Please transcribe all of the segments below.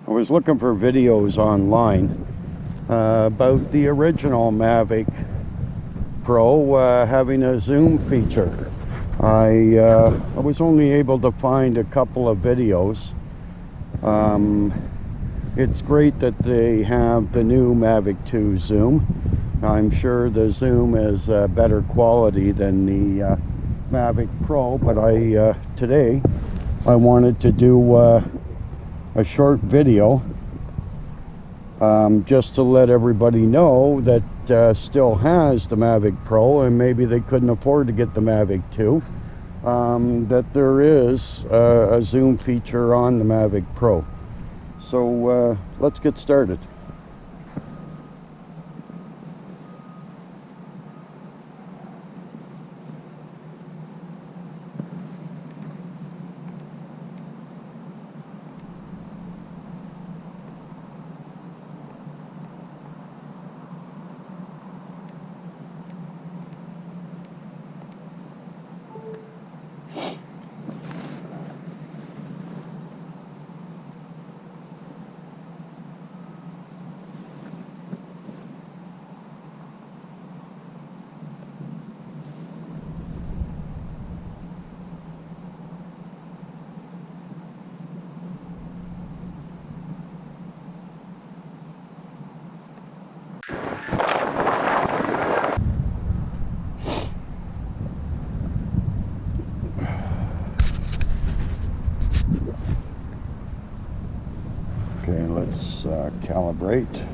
I was looking for videos online about the original Mavic Pro having a zoom feature. I was only able to find a couple of videos. It's great that they have the new Mavic 2 zoom. I'm sure the zoom is better quality than the Mavic Pro, but today I wanted to do a short video just to let everybody know that still has the Mavic Pro and maybe they couldn't afford to get the Mavic 2, that there is a zoom feature on the Mavic Pro. So let's get started. Okay, let's calibrate.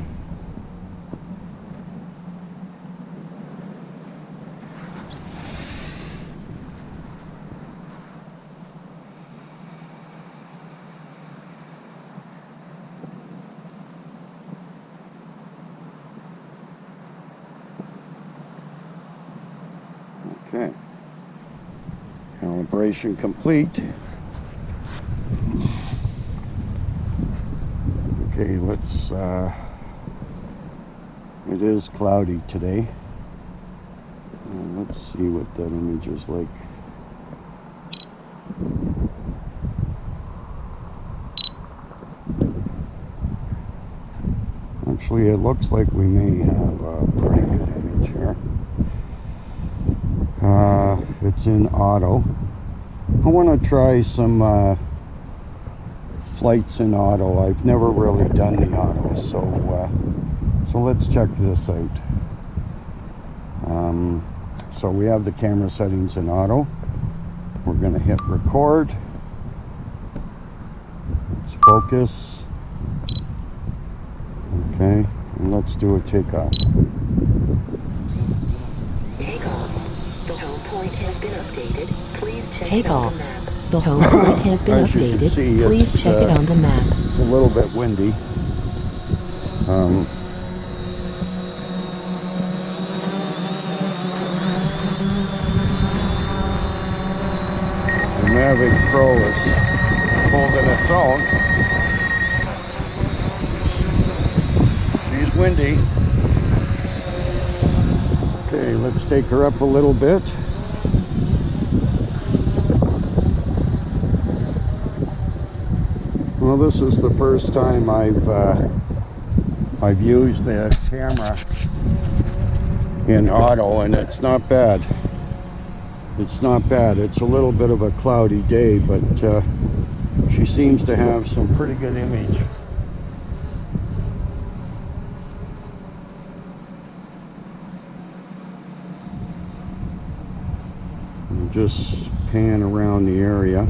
Okay, calibration complete. Okay, let's, it is cloudy today. Let's see what that image is like. Actually, it looks like we may have a pretty good image here. It's in auto. I want to try some flights in auto. I've never really done the auto, so let's check this out. So we have the camera settings in auto. We're going to hit record. Let's focus. Okay, and let's do a takeoff. Takeoff. The home point has been updated. Please check it Takeoff. on the map. The home point has been As you can updated. see, Please it's, check it on the map. It's a little bit windy. The Mavic Pro is holding its own. She's windy. Okay, let's take her up a little bit. Well, this is the first time I've used the camera in auto, and it's not bad. It's not bad. It's a little bit of a cloudy day, but she seems to have some pretty good image. I'll just pan around the area.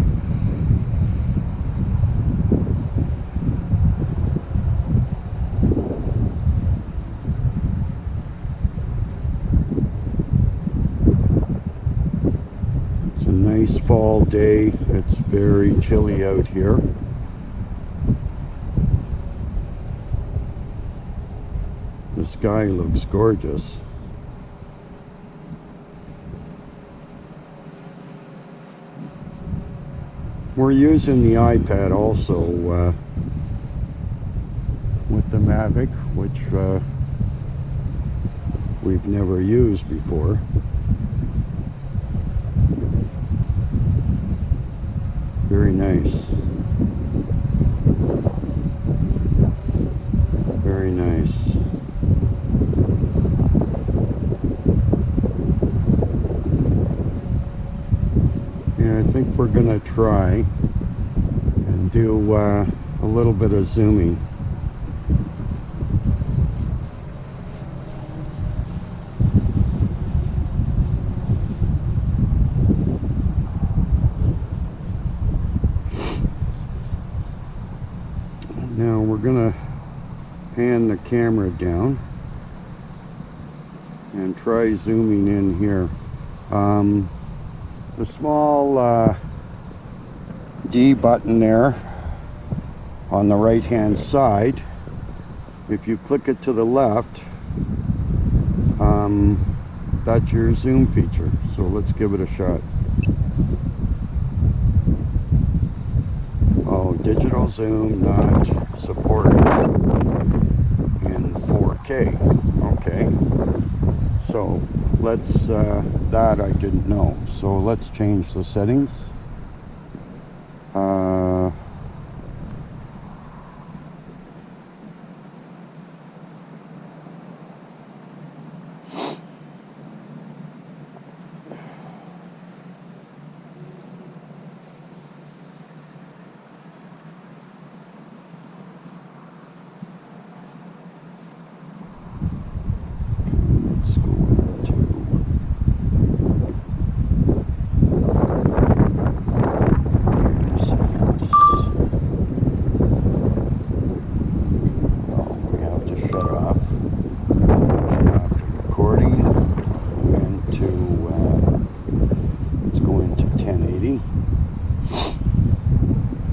Nice fall day. It's very chilly out here. The sky looks gorgeous. We're using the iPad also with the Mavic, which we've never used before. Very nice. think we're gonna try and do a little bit of zooming. Now we're gonna pan the camera down and try zooming in here. The small D button there on the right hand side, if you click it to the left, that's your zoom feature. So let's give it a shot. Oh, digital zoom not supported in 4K. Okay, so let's that I didn't know, so let's change the settings.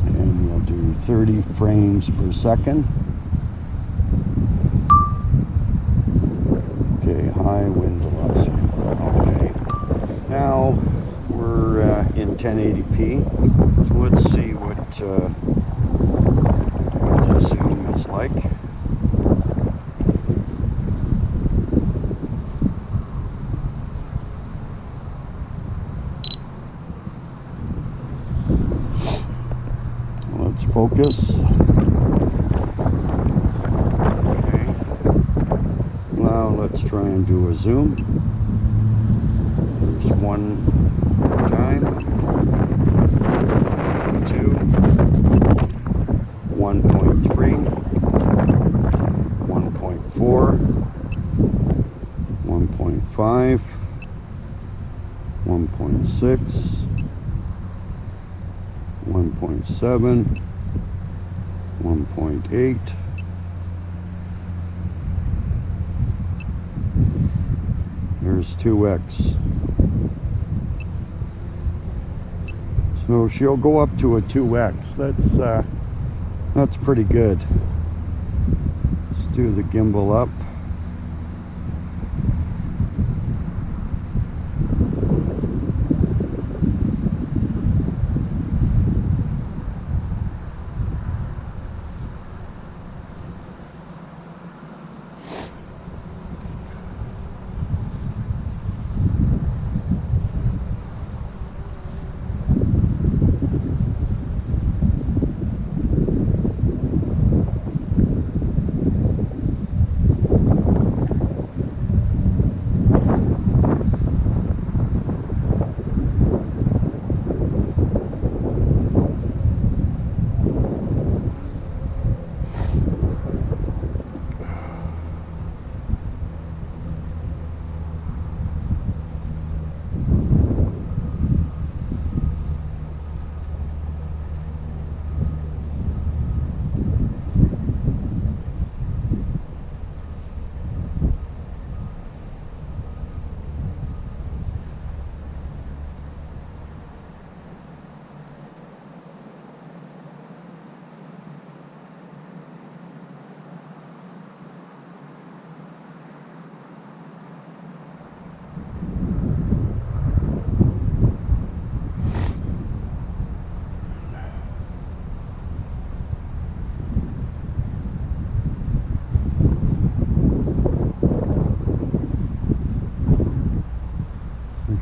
And we'll do 30 frames per second. Okay, high wind velocity. Okay, now we're in 1080p. So let's see what the zoom is like. Let's focus. Okay. Now let's try and do a zoom. There's one time. 1.2. 1.3. 1.4. 1.5. 1.6. 1.7, 1.8, there's 2x. So she'll go up to a 2x. That's pretty good. Let's do the gimbal up.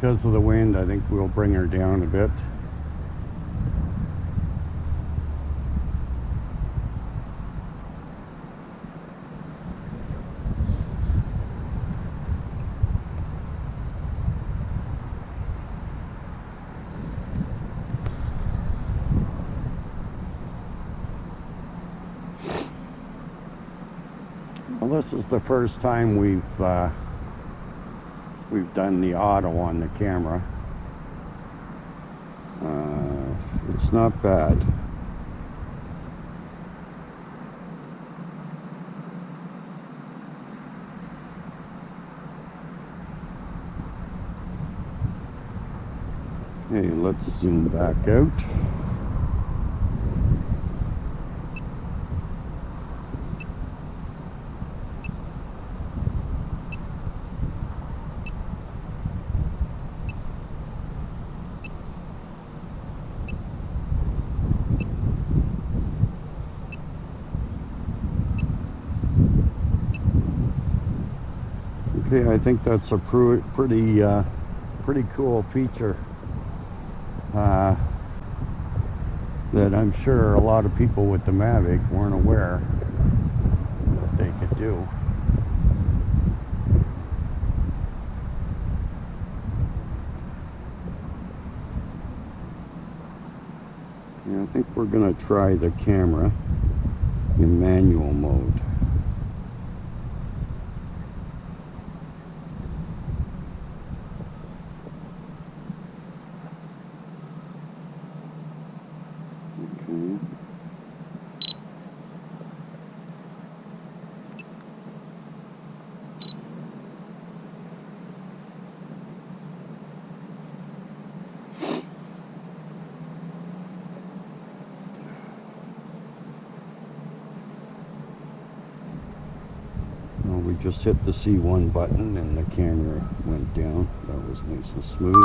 Because of the wind, I think we'll bring her down a bit. Well, this is the first time we've done the auto on the camera. It's not bad. Okay, let's zoom back out. Okay, I think that's a pretty cool feature that I'm sure a lot of people with the Mavic weren't aware that they could do. Yeah, I think we're gonna try the camera in manual mode. Okay. Well, we just hit the C1 button and the camera went down. That was nice and smooth.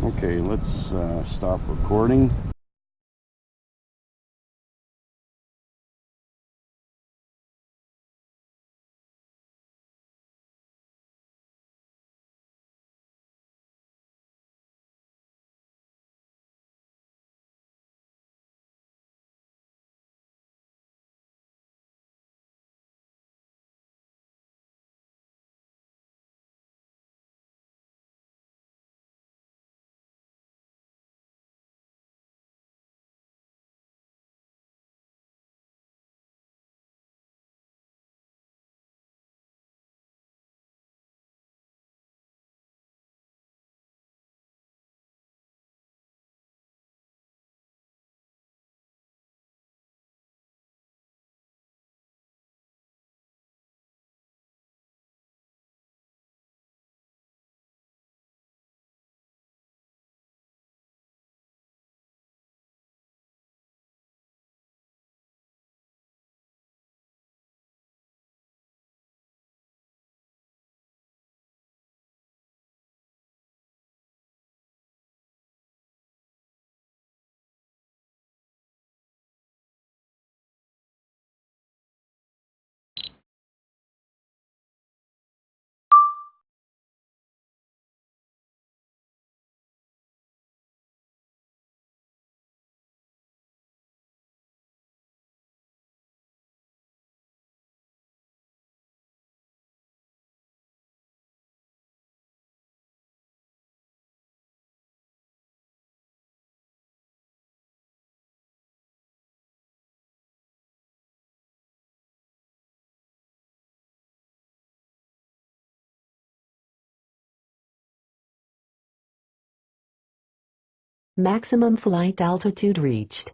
Okay, let's stop recording. Maximum flight altitude reached.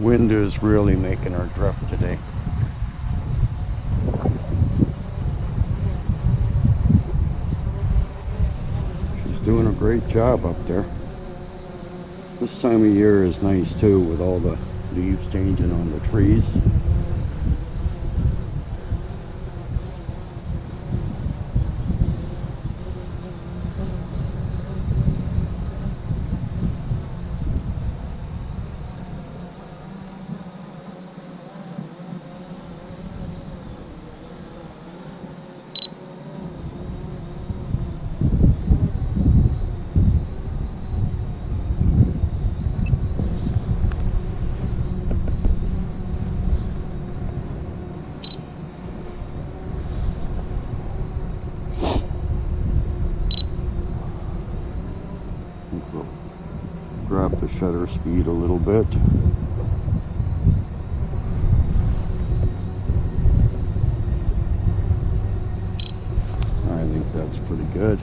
wind is really making her drift today. She's doing a great job up there. This time of year is nice too, with all the leaves changing on the trees. Drop the shutter speed a little bit. I think that's pretty good.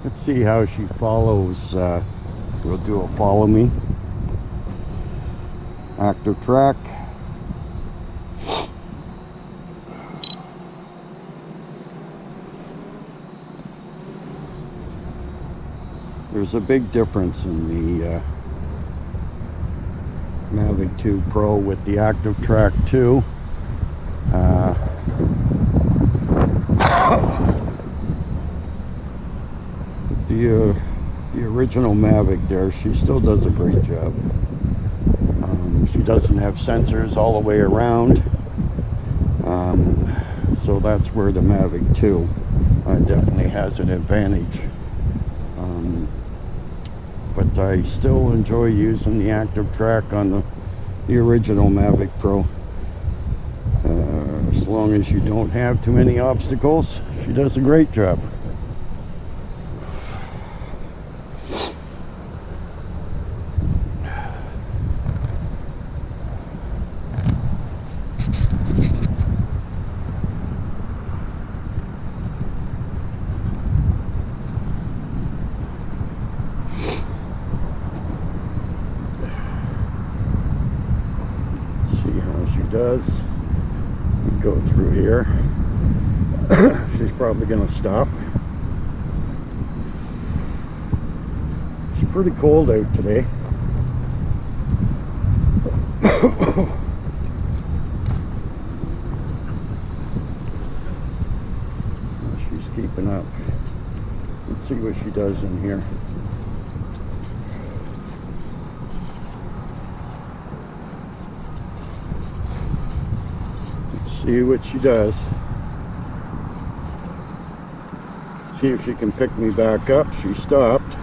Let's see how she follows. We'll do a follow me. Active track. There's a big difference in the Mavic 2 Pro with the Active Track 2. The original Mavic there, she still does a great job. She doesn't have sensors all the way around, so that's where the Mavic 2 definitely has an advantage. But I still enjoy using the Active Track on the original Mavic Pro. As long as you don't have too many obstacles, she does a great job. Does go through here. She's probably gonna stop. It's pretty cold out today. She's keeping up. Let's see what she does in here. See what she does. See if she can pick me back up. She stopped.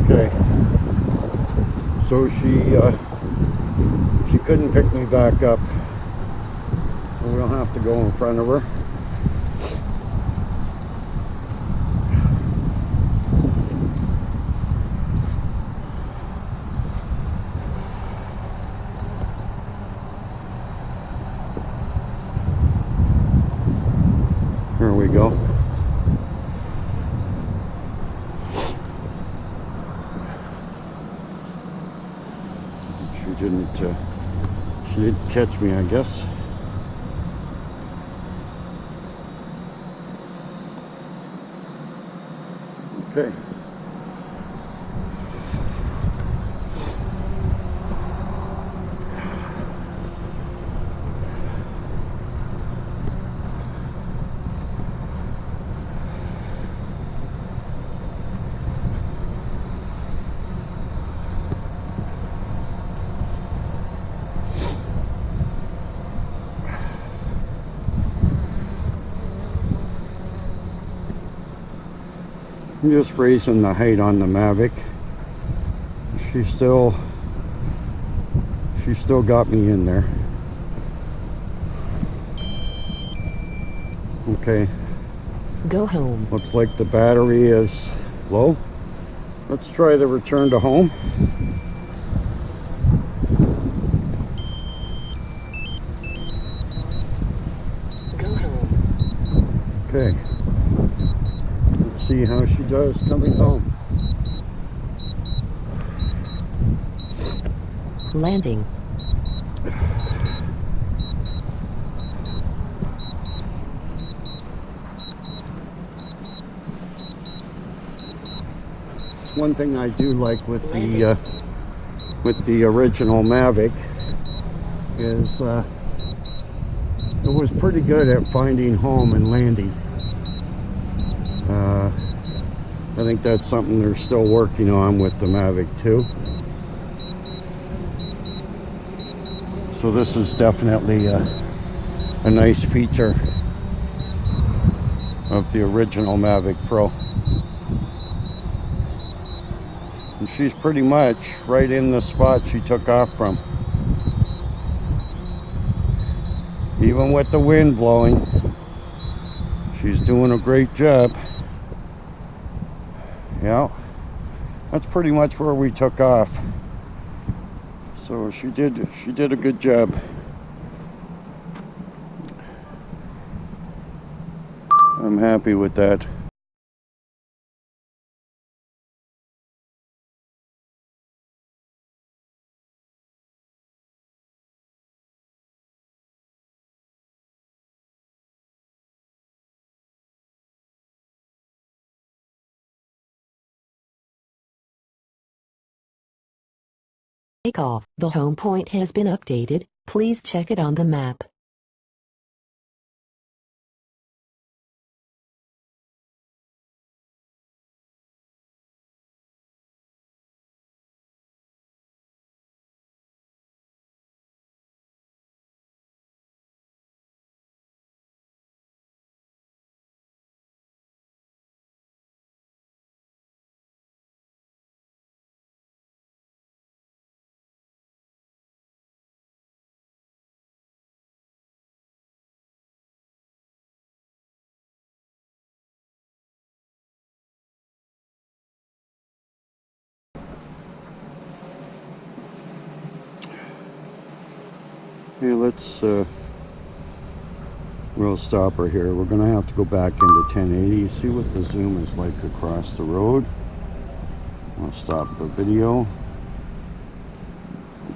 Okay. So she couldn't pick me back up. We don't have to go in front of her. Here we go. She didn't catch me, I guess. Okay. I'm just raising the height on the Mavic. She still got me in there. Okay. Go home. Looks like the battery is low. Let's try the return to home. Go home. Okay. Let's see how she does coming home. Landing. One thing I do like with the original Mavic is it was pretty good at finding home and landing. I think that's something they're still working on with the Mavic 2. So this is definitely a nice feature of the original Mavic Pro. And she's pretty much right in the spot she took off from. Even with the wind blowing, she's doing a great job. Yeah, that's pretty much where we took off. So she did a good job. I'm happy with that. Take off. The home point has been updated. Please check it on the map. Hey, we'll stop her here. We're gonna have to go back into 1080, see what the zoom is like across the road. I'll stop the video.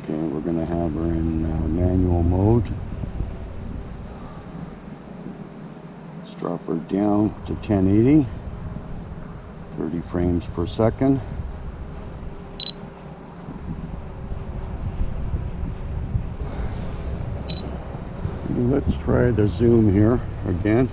Okay, we're gonna have her in manual mode. Let's drop her down to 1080, 30 frames per second. Let's try the zoom here again.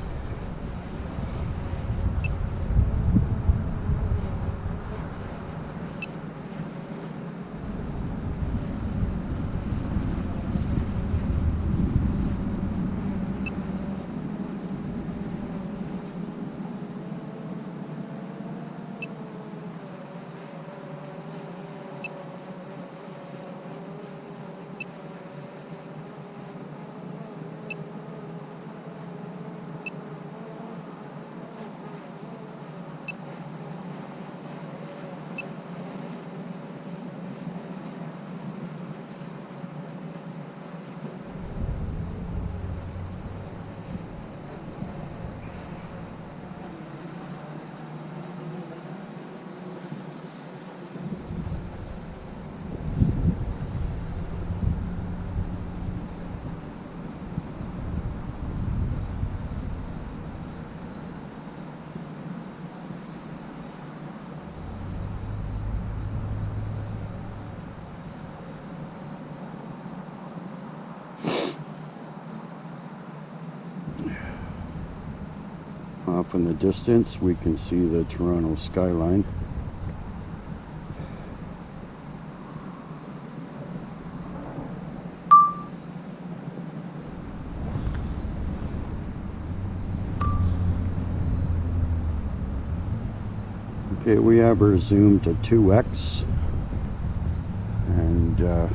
Off in the distance, we can see the Toronto skyline. Okay, we have her zoomed to 2x, and you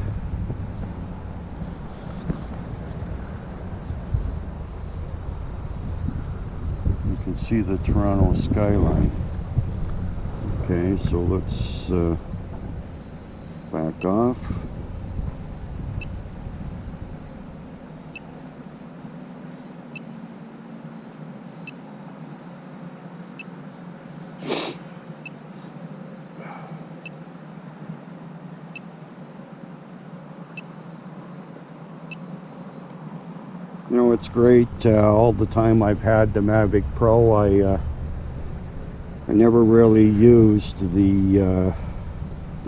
can see the Toronto skyline. Okay, so let's back off. You know, it's great. All the time I've had the Mavic Pro, I never really used the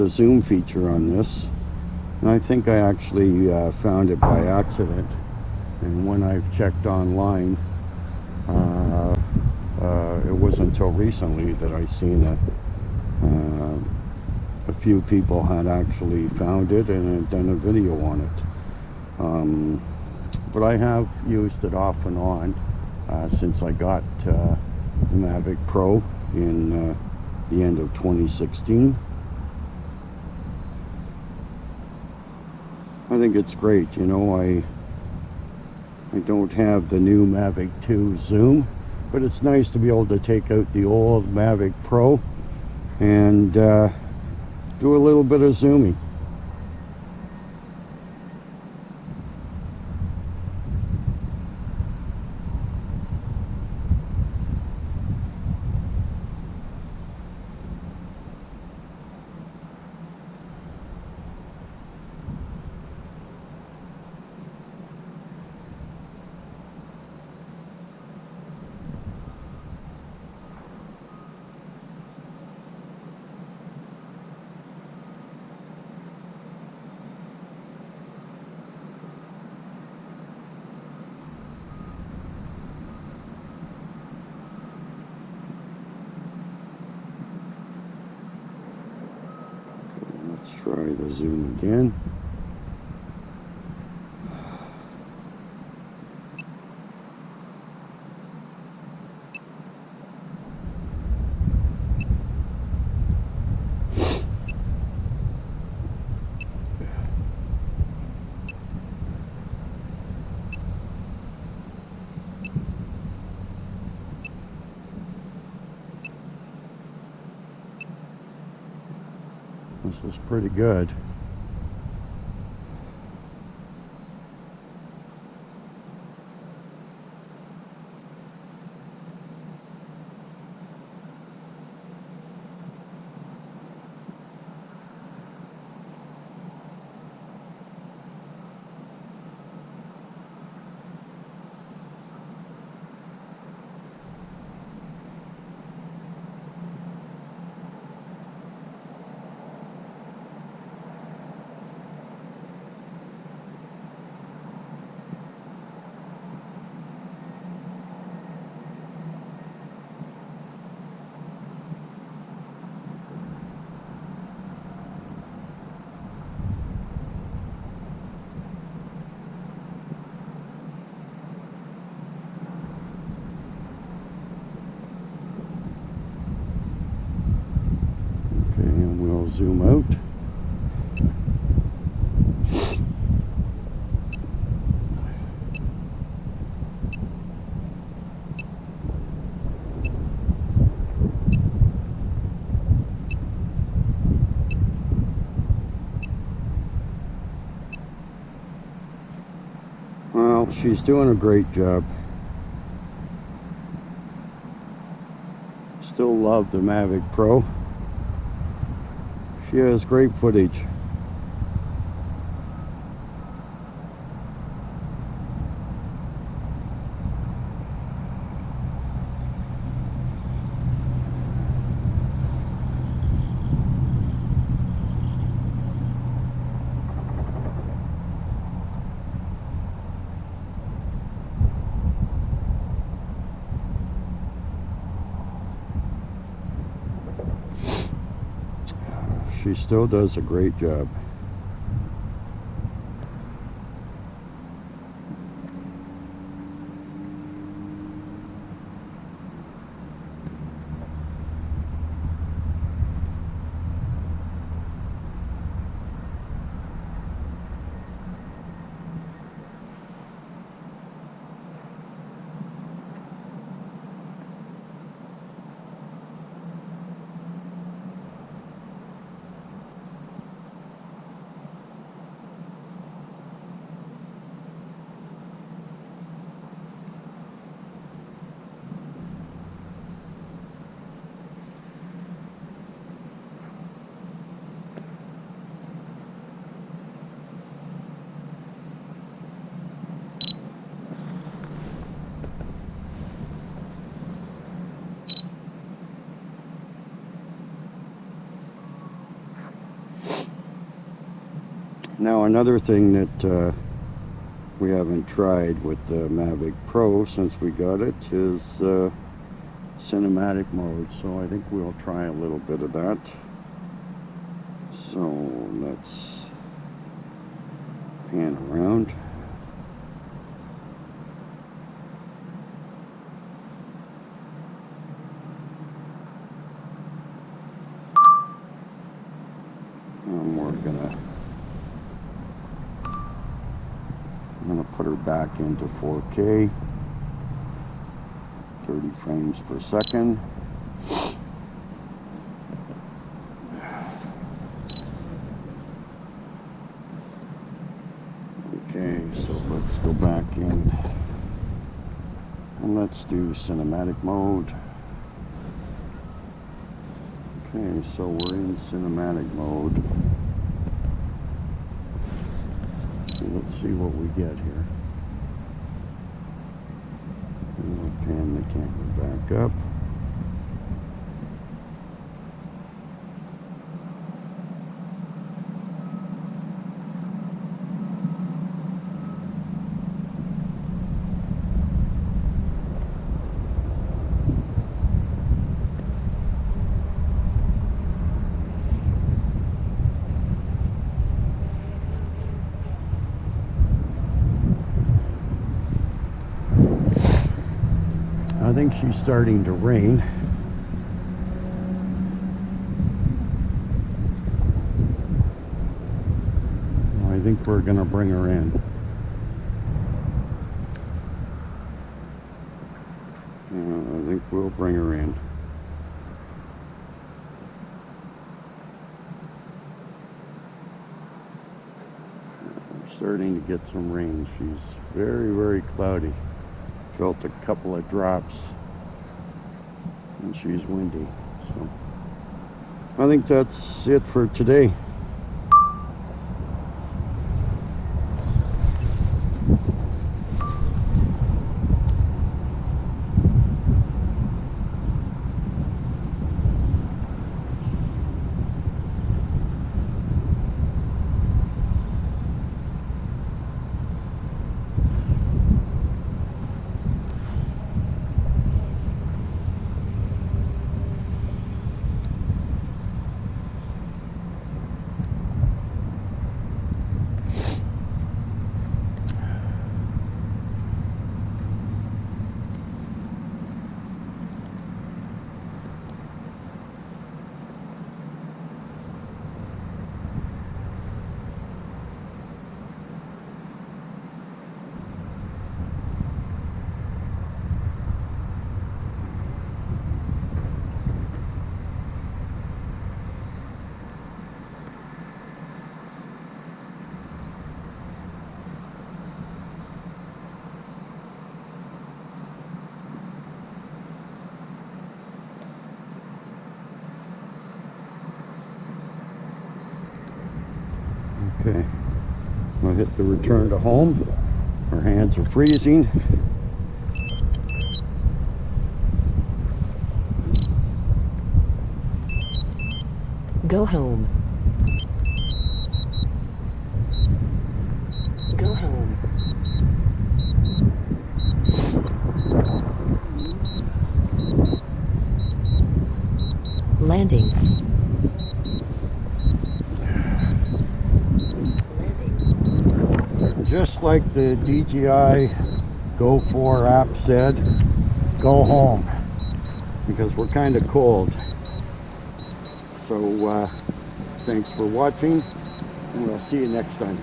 zoom feature on this, and I think I actually found it by accident. And when I've checked online, it wasn't until recently that I seen a few people had actually found it and had done a video on it. But I have used it off and on since I got the Mavic Pro in the end of 2016. I think it's great. You know, I don't have the new Mavic 2 zoom, but it's nice to be able to take out the old Mavic Pro and do a little bit of zooming. Let's try the zoom again. This is pretty good. Zoom out. Well, she's doing a great job. Still love the Mavic Pro. She has great footage. She still does a great job. Now another thing that we haven't tried with the Mavic Pro since we got it is cinematic mode, so I think we'll try a little bit of that. So let's pan around. And I'm gonna put her back into 4K, 30 frames per second. Okay, so let's go back in and let's do cinematic mode. Okay, so we're in cinematic mode. So let's see what we get here. And we'll pan the camera back up. I think she's starting to rain. I think we're going to bring her in. I think we'll bring her in. We're starting to get some rain. She's very, very cloudy. Felt a couple of drops, and she's windy. So I think that's it for today. Okay, I'll hit the return to home. Our hands are freezing. Go home. Go home. Landing. Just like the DJI Go 4 app said, go home, because we're kind of cold. So thanks for watching, and we'll see you next time.